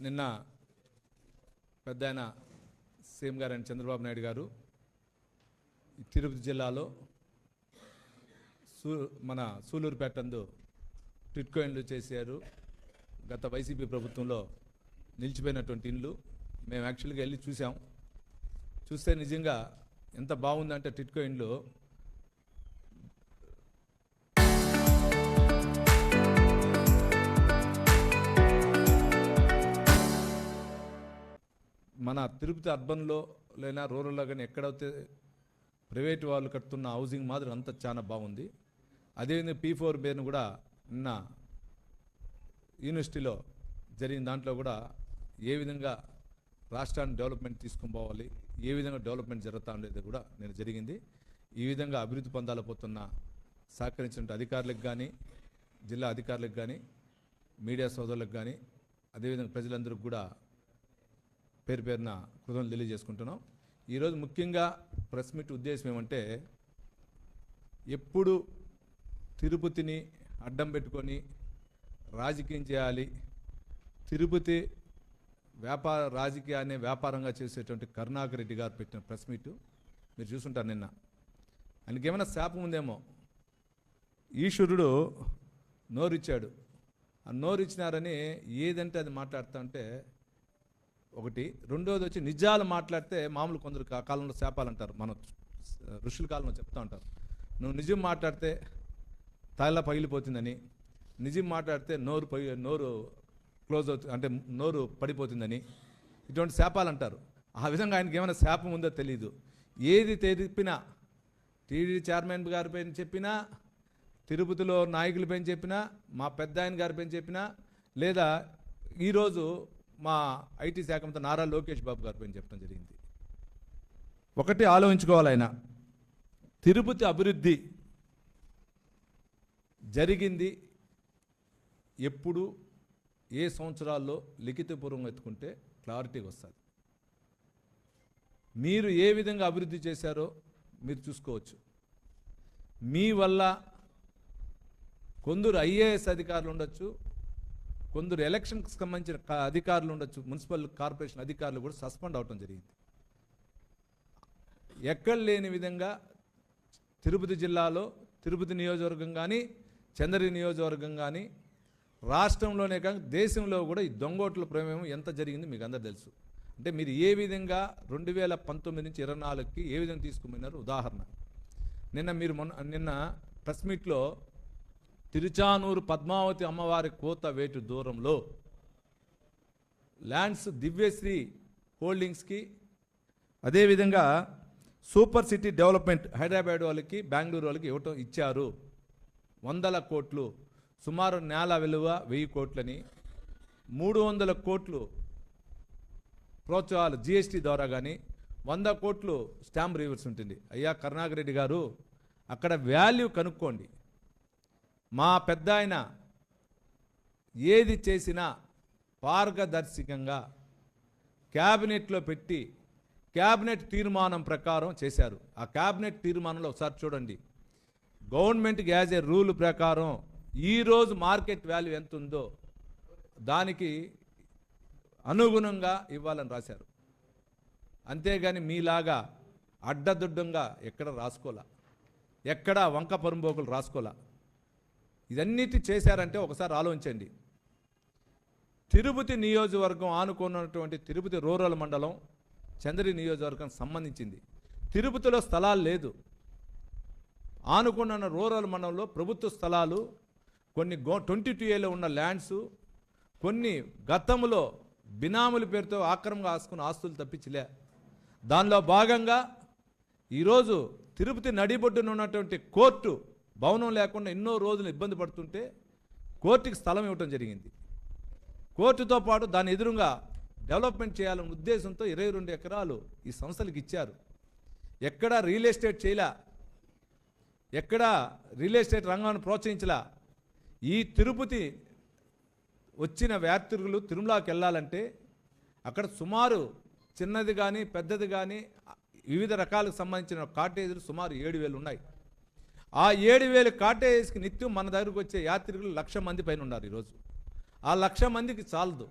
నిన్న పెద్దాయన సీఎం గారు అయిన చంద్రబాబు నాయుడు గారు తిరుపతి జిల్లాలో మన సూలూరుపేట నందు టిట్కో ఇండ్లు చేశారు. గత వైసీపీ ప్రభుత్వంలో నిలిచిపోయినటువంటి ఇండ్లు మేము యాక్చువల్గా వెళ్ళి చూసాం. చూస్తే నిజంగా ఎంత బాగుందంటే టిట్కో ఇండ్లు మన తిరుపతి అర్బన్లో లేదా రూరల్లో కానీ ఎక్కడైతే ప్రైవేట్ వాళ్ళు కడుతున్న హౌసింగ్ మాదిరి అంతా చాలా బాగుంది. అదేవిధంగా P4 బేర్ను కూడా నిన్న యూనివర్సిటీలో జరిగిన దాంట్లో కూడా ఏ విధంగా రాష్ట్రాన్ని డెవలప్మెంట్ తీసుకొని పోవాలి, ఏ విధంగా డెవలప్మెంట్ జరుగుతూ ఉండేది కూడా నేను జరిగింది. ఈ విధంగా అభివృద్ధి పొందాలపోతున్న సహకరించిన అధికారులకు కానీ, జిల్లా అధికారులకు కానీ, మీడియా సోదరులకు కానీ, అదేవిధంగా ప్రజలందరికీ కూడా పేరు పేరున కృతజ్ఞతలు తెలియజేసుకుంటున్నాం. ఈరోజు ముఖ్యంగా ప్రెస్ మీట్ ఉద్దేశం ఏమంటే, ఎప్పుడు తిరుపతిని అడ్డం పెట్టుకొని రాజకీయం చేయాలి, తిరుపతి రాజకీయాన్ని వ్యాపారంగా చేసేటువంటి కరుణాకర్ రెడ్డి గారు పెట్టిన ప్రెస్ మీటు మీరు చూసుంటారు. నిన్న ఆయనకి ఏమైనా శాపం ఉందేమో. ఈశ్వరుడు నోరిచ్చాడు, ఆ నోరిచ్చినారని ఏదంటే అది మాట్లాడుతూ ఉంటే ఒకటి. రెండోది వచ్చి నిజాలు మాట్లాడితే మామూలు కొందరు కాలంలో శాపాలు అంటారు, మన ఋషుల కాలంలో చెప్తూ ఉంటారు. నువ్వు నిజం మాట్లాడితే తల పగిలిపోతుందని, నిజం మాట్లాడితే నోరు క్లోజ్ అవుతుంది అంటే నోరు పడిపోతుందని, ఇటువంటి శాపాలు అంటారు. ఆ విధంగా ఆయనకి ఏమైనా శాపం ఉందో తెలీదు. ఏది తెలిపినా టీడీ చైర్మన్ గారి పైన చెప్పినా, తిరుపతిలో నాయకుల పైన చెప్పినా, మా పెద్ద ఆయన గారి పైన చెప్పినా, లేదా ఈరోజు మా ఐటీ శాఖ మంత్రి నారా లోకేష్ బాబు గారి పైన చెప్పడం జరిగింది. ఒకటి ఆలోచించుకోవాలి, ఆయన తిరుపతి అభివృద్ధి జరిగింది ఎప్పుడు, ఏ సంవత్సరాల్లో లిఖితపూర్వంగా ఎత్తుకుంటే క్లారిటీగా వస్తుంది. మీరు ఏ విధంగా అభివృద్ధి చేశారో మీరు చూసుకోవచ్చు. మీ వల్ల కొందరు IAS అధికారులు ఉండొచ్చు, కొందరు ఎలక్షన్కి సంబంధించిన అధికారులు ఉండొచ్చు, మున్సిపల్ కార్పొరేషన్ అధికారులు కూడా సస్పెండ్ అవటం జరిగింది. ఎక్కడ లేని విధంగా తిరుపతి జిల్లాలో, తిరుపతి నియోజకవర్గం కానీ, చంద్రగిరి నియోజకవర్గం కానీ, రాష్ట్రంలోనే కాక దేశంలో కూడా ఈ దొంగోట్ల ప్రమేయం ఎంత జరిగింది మీకు అందరూ తెలుసు. అంటే మీరు ఏ విధంగా 2019 నుంచి 24కి ఏ విధంగా తీసుకుపోయినారు ఉదాహరణ. నిన్న ప్రెస్ మీట్లో తిరుచానూరు పద్మావతి అమ్మవారి కోత వేటు దూరంలో ల్యాండ్స్ దివ్యశ్రీ హోల్డింగ్స్కి, అదేవిధంగా సూపర్ సిటీ డెవలప్మెంట్ హైదరాబాద్ వాళ్ళకి, బెంగళూరు వాళ్ళకి ఇవ్వటం ఇచ్చారు. 100 కోట్లు, సుమారు నేల విలువ 1000 కోట్లని, 300 కోట్లు ప్రోత్సాహాలు GST ద్వారా కానీ, 100 కోట్లు స్టాంప్ రివర్స్ ఉంటుంది. అయ్యా కరుణాకర్ రెడ్డి గారు, అక్కడ వాల్యూ కనుక్కోండి. మా పెద్ద ఆయన ఏది చేసినా పారదర్శకంగా క్యాబినెట్లో పెట్టి క్యాబినెట్ తీర్మానం ప్రకారం చేశారు. ఆ క్యాబినెట్ తీర్మానంలో ఒకసారి చూడండి. గవర్నమెంట్కి యాజ్ ఏ రూల్ ప్రకారం ఈరోజు మార్కెట్ వాల్యూ ఎంత ఉందో దానికి అనుగుణంగా ఇవ్వాలని రాశారు. అంతేగాని మీలాగా అడ్డదుడ్డంగా ఎక్కడ రాసుకోలే, ఎక్కడ వంక పరుంబోకులు రాసుకోలే. ఇదన్నిటి చేశారంటే ఒకసారి ఆలోచించండి. తిరుపతి నియోజకవర్గం ఆనుకున్నటువంటి తిరుపతి రూరల్ మండలం చంద్రగిరి నియోజకవర్గం సంబంధించింది. తిరుపతిలో స్థలాలు లేదు. ఆనుకున్న రూరల్ మండలంలో ప్రభుత్వ స్థలాలు కొన్ని 22Aలో ఉన్న ల్యాండ్స్, కొన్ని గతంలో బినాముల పేరుతో ఆక్రమంగా ఆసుకున్న ఆస్తులు తప్పించలే. దానిలో భాగంగా ఈరోజు తిరుపతి నడిబొడ్డున ఉన్నటువంటి కోర్టు భవనం లేకుండా ఎన్నో రోజులు ఇబ్బంది పడుతుంటే కోర్టుకి స్థలం ఇవ్వటం జరిగింది. కోర్టుతో పాటు దాని ఎదురుగా డెవలప్మెంట్ చేయాలనే ఉద్దేశంతో 22 ఎకరాలు ఈ సంస్థలకు ఇచ్చారు. ఎక్కడా రియల్ ఎస్టేట్ చేయలే, ఎక్కడా రియల్ ఎస్టేట్ రంగాన్ని ప్రోత్సహించలా. ఈ తిరుపతి వచ్చిన యాత్రికులు తిరుమలకి వెళ్ళాలంటే అక్కడ సుమారు చిన్నది కానీ పెద్దది కానీ వివిధ రకాలకు సంబంధించిన కాటేజీలు సుమారు 7,000 ఉన్నాయి. ఆ 7,000 కాటేజెస్కి నిత్యం మన దగ్గరకు వచ్చే యాత్రికులు 1,00,000 మంది పైన ఉన్నారు ఈరోజు. ఆ 1,00,000 మందికి చాలదు.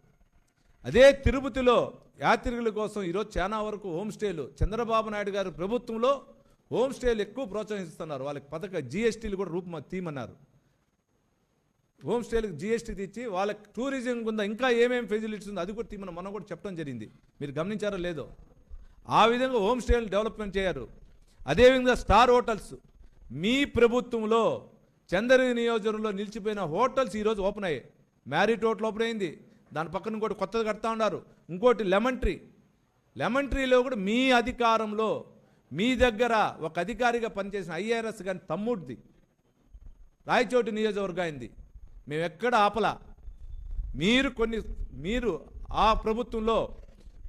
అదే తిరుపతిలో యాత్రికుల కోసం ఈరోజు చాలా వరకు హోమ్ స్టేలు చంద్రబాబు నాయుడు గారు ప్రభుత్వంలో హోమ్ స్టేలు ఎక్కువ ప్రోత్సహిస్తున్నారు. వాళ్ళకి జిఎస్టీలు కూడా తీయమన్నారు. హోమ్ స్టేలకు జిఎస్టీ తెచ్చి వాళ్ళకి టూరిజం కింద ఇంకా ఏమేమి ఫెసిలిటీస్ ఉందో అది కూడా తీయమని మనం కూడా చెప్పడం జరిగింది. మీరు గమనించారో లేదో, ఆ విధంగా హోమ్ స్టేలు డెవలప్మెంట్ చేయారు. అదేవిధంగా స్టార్ హోటల్స్ మీ ప్రభుత్వంలో చంద్రగిరి నియోజకవర్గంలో నిలిచిపోయిన హోటల్స్ ఈరోజు ఓపెన్ అయ్యాయి. మ్యారిట్ హోటల్ ఓపెన్ అయింది, దాని పక్కన ఇంకోటి కొత్తది కడతా ఉన్నారు. ఇంకోటి లెమన్ ట్రీలో కూడా మీ అధికారంలో మీ దగ్గర ఒక అధికారిగా పనిచేసిన ఐఆర్ఎస్ కానీ తమ్ముడిది రాయచోటి నియోజకవర్గం అయింది. మేము ఎక్కడ ఆపలా. మీరు ఆ ప్రభుత్వంలో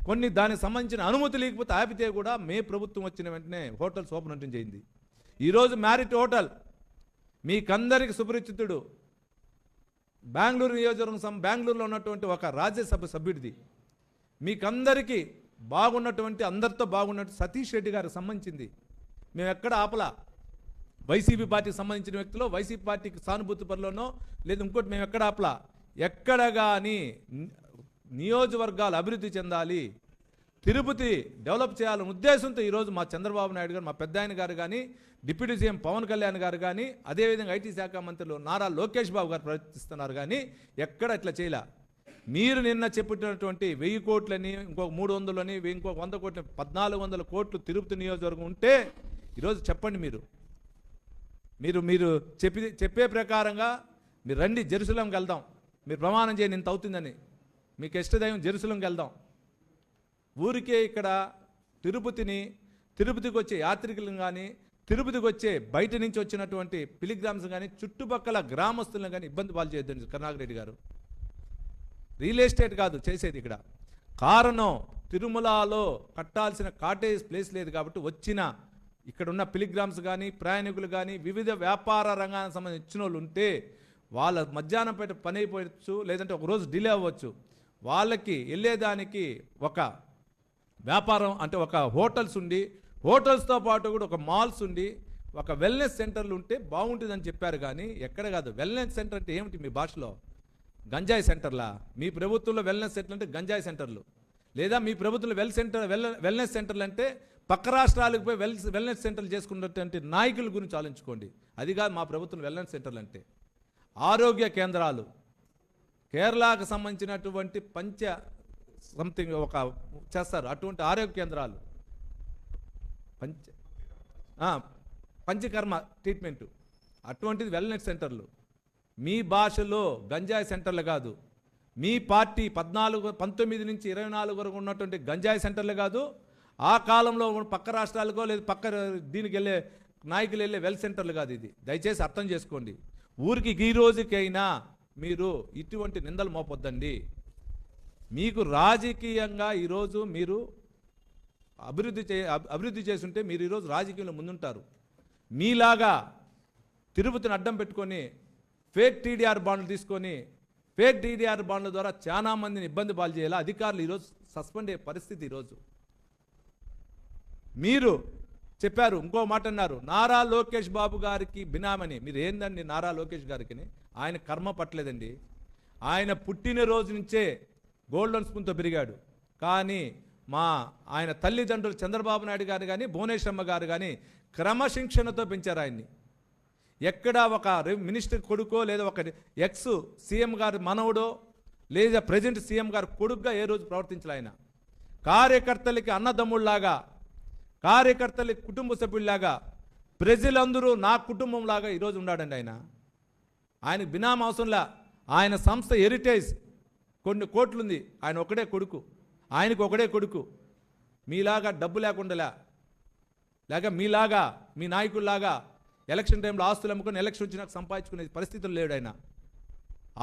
కొన్ని దానికి సంబంధించిన అనుమతి లేకపోతే ఆపితే కూడా మే ప్రభుత్వం వచ్చిన వెంటనే హోటల్స్ ఓపెన్ అంటే చేయింది. ఈరోజు మ్యారిట్ హోటల్ మీకందరికి సుపరిచితుడు, బెంగళూరు నియోజకవర్గం బెంగళూరులో ఉన్నటువంటి ఒక రాజ్యసభ సభ్యుడిది, మీకందరికీ బాగున్నటువంటి అందరితో బాగున్నట్టు సతీష్ రెడ్డి గారికి సంబంధించింది. మేము ఎక్కడ ఆపలా. వైసీపీ పార్టీకి సంబంధించిన వ్యక్తులు వైసీపీ పార్టీకి సానుభూతి పరులోనో లేదు ఇంకోటి మేము ఎక్కడ ఆపలా. ఎక్కడ కానీ నియోజకవర్గాలు అభివృద్ధి చెందాలి, తిరుపతి డెవలప్ చేయాలనే ఉద్దేశంతో ఈరోజు మా చంద్రబాబు నాయుడు గారు, మా పెద్ద ఆయన గారు కానీ, డిప్యూటీ సీఎం పవన్ కళ్యాణ్ గారు కానీ, అదేవిధంగా ఐటీ శాఖ మంత్రులు నారా లోకేష్ బాబు గారు ప్రవర్తిస్తున్నారు. కానీ ఎక్కడ ఇట్లా చేయలే. మీరు నిన్న చెప్పినటువంటి 1000 కోట్లని, ఇంకొక 300లని, ఇంకొక 100 కోట్లని, 1400 కోట్లు తిరుపతి నియోజకవర్గం ఉంటే ఈరోజు చెప్పండి. మీరు చెప్పే ప్రకారంగా మీరు రండి, జెరూసలంకి వెళ్దాం, మీరు ప్రమాణం చేయండి ఇంత అవుతుందని, మీకు ఇష్టదైవం జెరూసలంకి వెళ్దాం. ఊరికే ఇక్కడ తిరుపతికి వచ్చే యాత్రికులను కానీ, తిరుపతికి వచ్చే బయట నుంచి వచ్చినటువంటి పిలిగ్రామ్స్ కానీ, చుట్టుపక్కల గ్రామస్తులను కానీ ఇబ్బంది పాలు చేయొద్దండి కరుణాకర్ రెడ్డి గారు. రియల్ ఎస్టేట్ కాదు చేసేది ఇక్కడ. కారణం తిరుమలలో కట్టాల్సిన కాటేజ్ ప్లేస్ లేదు కాబట్టి వచ్చిన ఇక్కడ ఉన్న పిలిగ్రామ్స్ కానీ, ప్రయాణికులు కానీ, వివిధ వ్యాపార రంగానికి సంబంధించిన ఇచ్చిన వాళ్ళు ఉంటే వాళ్ళ మధ్యాహ్నం పేట పని అయిపోవచ్చు, లేదంటే ఒకరోజు డిలే అవ్వచ్చు. వాళ్ళకి వెళ్ళేదానికి ఒక వ్యాపారం అంటే ఒక హోటల్స్ ఉండి, హోటల్స్తో పాటు కూడా ఒక మాల్స్ ఉండి, ఒక వెల్నెస్ సెంటర్లు ఉంటే బాగుంటుందని చెప్పారు. కానీ ఎక్కడ కాదు. వెల్నెస్ సెంటర్ అంటే ఏమిటి మీ భాషలో? గంజాయి సెంటర్లా? మీ ప్రభుత్వంలో వెల్నెస్ సెంటర్ అంటే గంజాయి సెంటర్లు, లేదా మీ ప్రభుత్వంలో వెల్నెస్ సెంటర్లు అంటే పక్క రాష్ట్రాలకు పోయి వెల్నెస్ సెంటర్లు చేసుకున్నటువంటి నాయకుల గురించి ఆలోచించుకోండి. అది కాదు మా ప్రభుత్వం వెల్నెస్ సెంటర్లు అంటే. ఆరోగ్య కేంద్రాలు కేరళకు సంబంధించినటువంటి సంథింగ్ ఒక చేస్తారు అటువంటి ఆరోగ్య కేంద్రాలు, పంచకర్మ ట్రీట్మెంటు, అటువంటిది వెల్నెస్ సెంటర్లు. మీ భాషలో గంజాయి సెంటర్లు కాదు. మీ పార్టీ 19 నుంచి 24 వరకు ఉన్నటువంటి గంజాయి సెంటర్లు కాదు. ఆ కాలంలో పక్క రాష్ట్రాలకో లేదు పక్క దీనికి వెళ్ళే నాయకులు వెళ్ళే వెల్ సెంటర్లు కాదు. ఇది దయచేసి అర్థం చేసుకోండి. ఊరికి ఈ రోజుకైనా మీరు ఇటువంటి నిందలు మోపొద్దండి. మీకు రాజకీయంగా ఈరోజు మీరు అభివృద్ధి చేస్తుంటే మీరు ఈరోజు రాజకీయంలో ముందుంటారు. మీలాగా తిరుపతిని అడ్డం పెట్టుకొని ఫేక్ టీడీఆర్ బాండ్లు తీసుకొని ఫేక్ టీడీఆర్ బాండ్ల ద్వారా చాలా మందిని ఇబ్బంది పాలు చేయాలి. అధికారులు ఈరోజు సస్పెండ్ అయ్యే పరిస్థితి. ఈరోజు మీరు చెప్పారు, ఇంకో మాట అన్నారు, నారా లోకేష్ బాబు గారికి బినామని. మీరు ఏందండి నారా లోకేష్ గారికి? ఆయన కర్మ పట్టలేదండి. ఆయన పుట్టినరోజు నుంచే గోల్డెన్ స్పూన్తో పెరిగాడు. కానీ ఆయన తల్లిదండ్రులు చంద్రబాబు నాయుడు గారు కానీ, భువనేశ్వరమ్మ గారు కానీ క్రమశిక్షణతో పెంచారు ఆయన్ని. ఎక్కడ ఒక మినిస్టర్ కొడుకో లేదా ఒక ఎక్స్ సీఎం గారు మనవడో లేదా ప్రజెంట్ సీఎం గారు కొడుకుగా ఏ రోజు ప్రవర్తించాలి. ఆయన కార్యకర్తలకి అన్నదమ్ముళ్లాగా, కార్యకర్తలకి కుటుంబ సభ్యుల్లాగా, ప్రజలందరూ నా కుటుంబంలాగా ఈరోజు ఉన్నాడండి. ఆయనకు బినామీ అవసరంలా. ఆయన సంస్థ హెరిటేజ్ కొన్ని కోట్లుంది. ఆయన ఒకడే కొడుకు, ఆయనకు ఒకడే కొడుకు. మీలాగా డబ్బు లేకుండా లేక మీలాగా మీ నాయకుల్లాగా ఎలక్షన్ టైంలో ఆస్తులు అమ్ముకొని ఎలక్షన్ వచ్చినాక సంపాదించుకునే పరిస్థితులు లేడు ఆయన.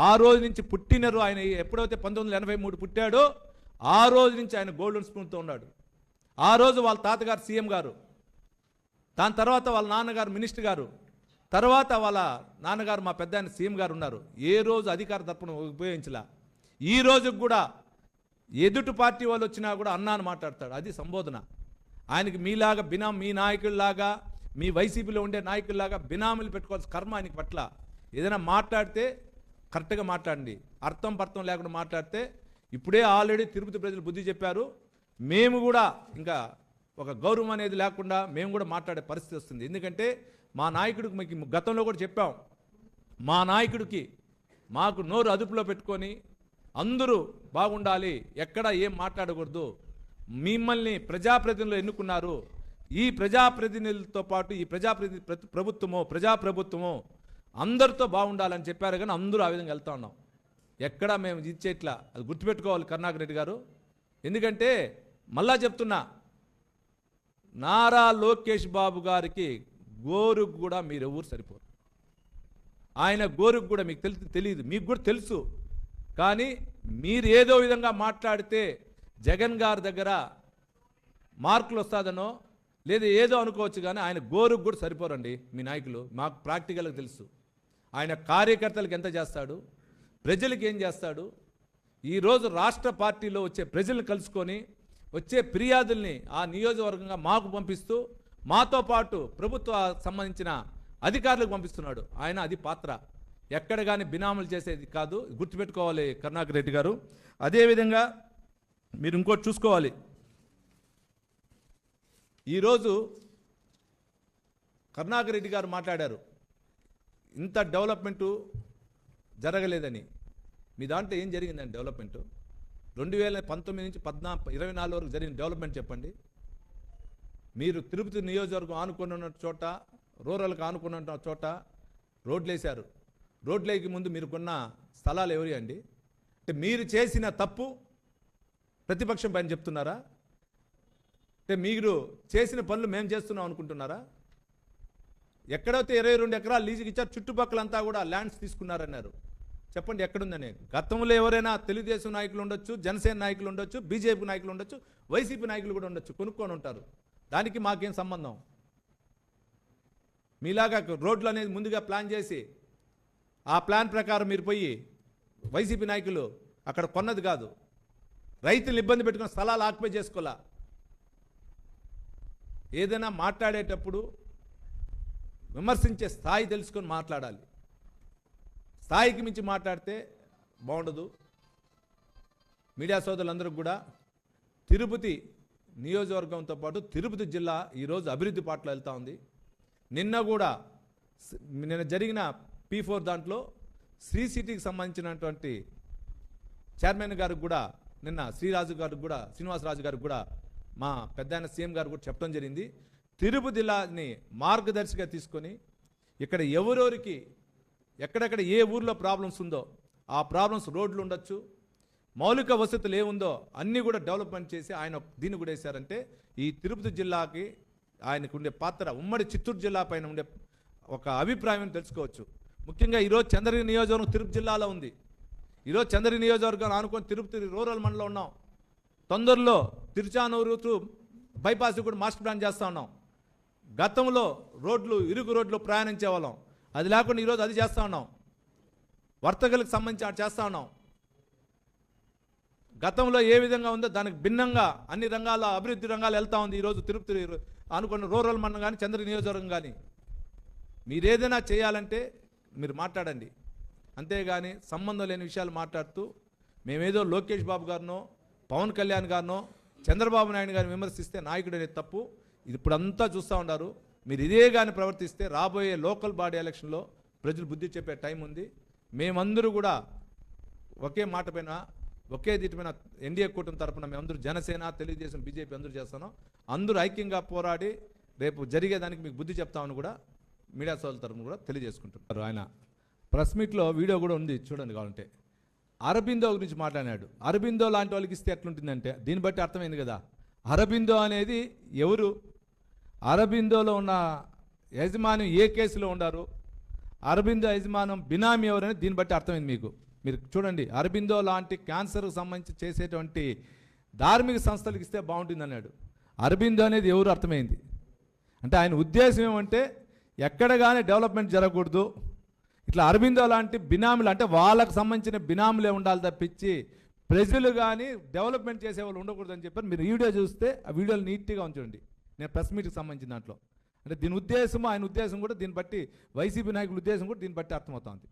ఆ రోజు నుంచి పుట్టినరు ఆయన ఎప్పుడైతే 1983 పుట్టాడో ఆ రోజు నుంచి ఆయన గోల్డెన్ స్పూన్తో ఉన్నాడు. ఆ రోజు వాళ్ళ తాతగారు సీఎం గారు, దాని తర్వాత వాళ్ళ నాన్నగారు మినిస్టర్ గారు, తర్వాత వాళ్ళ నాన్నగారు మా పెద్ద ఆయన సీఎం గారు ఉన్నారు. ఏ రోజు అధికార దర్పణం ఉపయోగించలా. ఈ రోజుకు కూడా ఎదుటి పార్టీ వాళ్ళు వచ్చినా కూడా అన్నా అని మాట్లాడతాడు. అది సంబోధన. ఆయనకి మీలాగా మీ నాయకుల్లాగా, మీ వైసీపీలో ఉండే నాయకుల్లాగా బినామీలు పెట్టుకోవాల్సిన కర్మ ఆయనకి పట్ల. ఏదైనా మాట్లాడితే కరెక్ట్గా మాట్లాడండి. అర్థం పర్థం లేకుండా మాట్లాడితే ఇప్పుడే ఆల్రెడీ తిరుపతి ప్రజలు బుద్ధి చెప్పారు. మేము కూడా ఇంకా ఒక గౌరవం అనేది లేకుండా మేము కూడా మాట్లాడే పరిస్థితి వస్తుంది. ఎందుకంటే మా నాయకుడికి మీకు గతంలో కూడా చెప్పాం, మా నాయకుడికి మాకు నోరు అదుపులో పెట్టుకొని అందరూ బాగుండాలి, ఎక్కడ ఏం మాట్లాడకూడదు, మిమ్మల్ని ప్రజాప్రతినిధులు ఎన్నుకున్నారు, ఈ ప్రజాప్రతినిధులతో పాటు ఈ ప్రజాప్రభుత్వము అందరితో బాగుండాలని చెప్పారు. కానీ అందరూ ఆ విధంగా వెళ్తా ఉన్నాం. ఎక్కడ మేము ఇచ్చేట్లా అది గుర్తుపెట్టుకోవాలి కరుణాకర్ రెడ్డి గారు. ఎందుకంటే మళ్ళా చెప్తున్నా, నారా లోకేష్ బాబు గారికి గోరుకు కూడా మీరు ఎవరు సరిపోరు. ఆయన గోరుకు కూడా మీకు తెలియదు, మీకు కూడా తెలుసు. కానీ మీరు ఏదో విధంగా మాట్లాడితే జగన్ గారి దగ్గర మార్కులు వస్తుందనో లేదా ఏదో అనుకోవచ్చు, కానీ ఆయన గోరుకు కూడా సరిపోరండి మీ నాయకులు. మాకు ప్రాక్టికల్గా తెలుసు. ఆయన కార్యకర్తలకు ఎంత చేస్తాడు, ప్రజలకు ఏం చేస్తాడు. ఈరోజు రాష్ట్ర పార్టీలో వచ్చే ప్రజలను కలుసుకొని వచ్చే ఫిర్యాదుల్ని ఆ నియోజకవర్గంగా మాకు పంపిస్తూ మాతో పాటు ప్రభుత్వ సంబంధించిన అధికారులకు పంపిస్తున్నాడు ఆయన. అది పాత్ర, ఎక్కడ కానీ బినాములు చేసేది కాదు, గుర్తుపెట్టుకోవాలి కరుణాకర్ రెడ్డి గారు. అదేవిధంగా మీరు ఇంకోటి చూసుకోవాలి, ఈరోజు కరుణాకర్ రెడ్డి గారు మాట్లాడారు ఇంత డెవలప్మెంటు జరగలేదని. మీ దాంట్లో ఏం జరిగిందండి డెవలప్మెంటు? 2019 నుంచి 24 వరకు జరిగిన డెవలప్మెంట్ చెప్పండి. మీరు తిరుపతి నియోజకవర్గం ఆనుకుని ఉన్న చోట, రూరల్కి ఆనుకుని ఉన్న చోట రోడ్లు వేశారు. రోడ్లేకి ముందు మీరు కొన్న స్థలాలు ఎవరి అండి? అంటే మీరు చేసిన తప్పు ప్రతిపక్షం పైన చెప్తున్నారా? అంటే మీరు చేసిన పనులు మేము చేస్తున్నాం అనుకుంటున్నారా? ఎక్కడైతే 22 ఎకరాలు లీజుకి ఇచ్చారు, చుట్టుపక్కలంతా కూడా ల్యాండ్స్ తీసుకున్నారన్నారు. చెప్పండి ఎక్కడుందని. గతంలో ఎవరైనా తెలుగుదేశం నాయకులు ఉండొచ్చు, జనసేన నాయకులు ఉండొచ్చు, బీజేపీ నాయకులు ఉండొచ్చు, వైసీపీ నాయకులు కూడా ఉండొచ్చు, కొనుక్కొని ఉంటారు. దానికి మాకేం సంబంధం? మీలాగా రోడ్లు అనేది ముందుగా ప్లాన్ చేసి ఆ ప్లాన్ ప్రకారం మీరు పోయి వైసీపీ నాయకులు అక్కడ కొన్నది కాదు, రైతులు ఇబ్బంది పెట్టుకున్న స్థలాలు ఆక్యుపై చేసుకోవాలా. ఏదైనా మాట్లాడేటప్పుడు విమర్శించే స్థాయి తెలుసుకొని మాట్లాడాలి. స్థాయికి మించి మాట్లాడితే బాగుండదు. మీడియా సోదరులందరికీ కూడా తిరుపతి నియోజకవర్గంతో పాటు తిరుపతి జిల్లా ఈరోజు అభివృద్ధి పాటలో వెళ్తూ ఉంది. నిన్న జరిగిన P4 దాంట్లో శ్రీ సిటీకి సంబంధించినటువంటి చైర్మన్ గారికి కూడా నిన్న శ్రీనివాసరాజు గారికి కూడా మా పెద్దాయన సీఎం గారు కూడా చెప్పడం జరిగింది. తిరుపతి జిల్లాని మార్గదర్శిగా తీసుకొని ఇక్కడ ఎవరెవరికి ఎక్కడెక్కడ ఏ ఊర్లో ప్రాబ్లమ్స్ ఉందో ఆ ప్రాబ్లమ్స్, రోడ్లు ఉండొచ్చు, మౌలిక వసతులు ఏముందో అన్నీ కూడా డెవలప్మెంట్ చేసి ఆయన దీన్ని కూడా వేశారంటే ఈ తిరుపతి జిల్లాకి ఆయనకు ఉండే పాత్ర, ఉమ్మడి చిత్తూరు జిల్లా పైన ఉండే ఒక అభిప్రాయం తెలుసుకోవచ్చు. ముఖ్యంగా ఈరోజు చంద్రగిరి నియోజకవర్గం తిరుపతి జిల్లాలో ఉంది. ఈరోజు చంద్రగిరి నియోజకవర్గం ఆనుకొని తిరుపతి రూరల్ మండలంలో ఉన్నాం. తొందరలో తిరుచానూరు బైపాస్ కూడా మాస్టర్ ప్లాన్ చేస్తూ ఉన్నాం. గతంలో ఇరుగు రోడ్లు ప్రయాణించే వాళ్ళం, అది లేకుండా ఈరోజు అది చేస్తూ ఉన్నాం. వర్తకులకు సంబంధించి చేస్తూ ఉన్నాం. గతంలో ఏ విధంగా ఉందో దానికి భిన్నంగా అన్ని రంగాల అభివృద్ధి రంగాలు వెళ్తూ ఉంది. ఈరోజు తిరుపతి అనుకున్న రూరల్ మండలం కానీ చంద్రగిరి నియోజకవర్గం కానీ మీరు ఏదైనా చేయాలంటే మీరు మాట్లాడండి. అంతేగాని సంబంధం లేని విషయాలు మాట్లాడుతూ మేమేదో లోకేష్ బాబు గారినో పవన్ కళ్యాణ్ గారినో చంద్రబాబు నాయుడు గారిని విమర్శిస్తే నాయకుడు అనేది తప్పు. ఇది ఇప్పుడంతా చూస్తూ ఉన్నారు. మీరు ఇదే కానీ ప్రవర్తిస్తే రాబోయే లోకల్ బాడీ ఎలక్షన్లో ప్రజలు బుద్ధి చెప్పే టైం ఉంది. మేమందరూ కూడా ఒకే మాట పైన ఒకే దీటిపైన ఎన్డీఏ కూటమి తరఫున మేమందరూ జనసేన, తెలుగుదేశం, బీజేపీ అందరూ చేస్తున్నాం. అందరూ ఐక్యంగా పోరాడి రేపు జరిగేదానికి మీకు బుద్ధి చెప్తామని కూడా మీడియా సోదరుల తరఫున కూడా తెలియజేసుకుంటున్నారు. ఆయన ప్రెస్ మీట్లో వీడియో కూడా ఉంది, చూడండి కావాలంటే. అరబిందో గురించి మాట్లాడాడు. అరబిందో లాంటి వాళ్ళకి ఇస్తే ఎట్లుంటుందంటే దీన్ని బట్టి అర్థమైంది కదా. అరబిందో అనేది ఎవరు, అరబిందోలో ఉన్న యజమాని ఏ కేసులో ఉన్నారు, అరబిందో యజమానం బినామీ ఎవరనేది దీన్ని బట్టి అర్థమైంది మీకు. మీరు చూడండి, అరబిందో లాంటి క్యాన్సర్కు సంబంధించి చేసేటువంటి ధార్మిక సంస్థలకు ఇస్తే బాగుంటుంది అన్నాడు. అరబిందో అనేది ఎవరు అర్థమైంది. అంటే ఆయన ఉద్దేశం ఏమంటే ఎక్కడ కానీ డెవలప్మెంట్ జరగకూడదు, ఇట్లా అరబిందో లాంటి బినామీలు అంటే వాళ్ళకు సంబంధించిన బినామీలే ఉండాలి తప్పించి ప్రజలు కానీ డెవలప్మెంట్ చేసేవాళ్ళు ఉండకూడదని చెప్పారు. మీరు వీడియో చూస్తే ఆ వీడియోలు నీట్గా ఉంచండి. నేను ప్రెస్ మీట్కి సంబంధించిన దాంట్లో అంటే దీని ఉద్దేశం, ఆయన ఉద్దేశం కూడా దీన్ని బట్టి, వైసీపీ నాయకుల ఉద్దేశం కూడా దీన్ని బట్టి అర్థమవుతుంది.